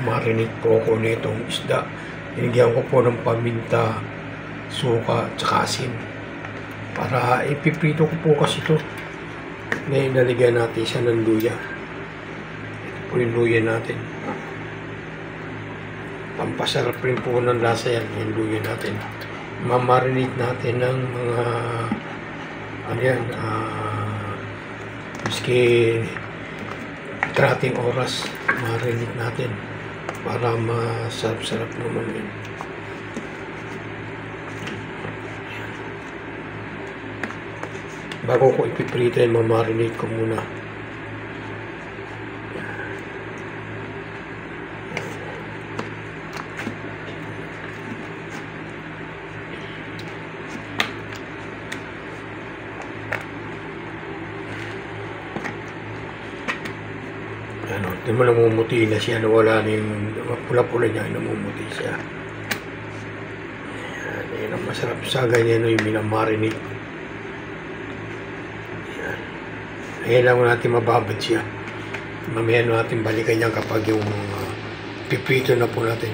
marinate po ako nitong isda. Hinigyan ko po ng paminta, suka, tsaka asin. Para ipiprito ko po kasi ito. Ngayon naligyan natin siya ng luya. Ito po yung luya natin. Pampasarap rin po ng lasa yan, yung luya natin. Mamarinate natin ng mga miski trating oras, marinate natin para masarap-sarap naman yun. Bago ko ipiprito yan, mamarinate ko muna. Di mo namumuti na siya, nawala na yung pula-pula niya, namumuti siya. Yan ang masarap sa ganyan, yung minamarinate. Yan. Ayan lang natin mababad siya. Mamaya natin balikan yan kapag yung pipito na po natin.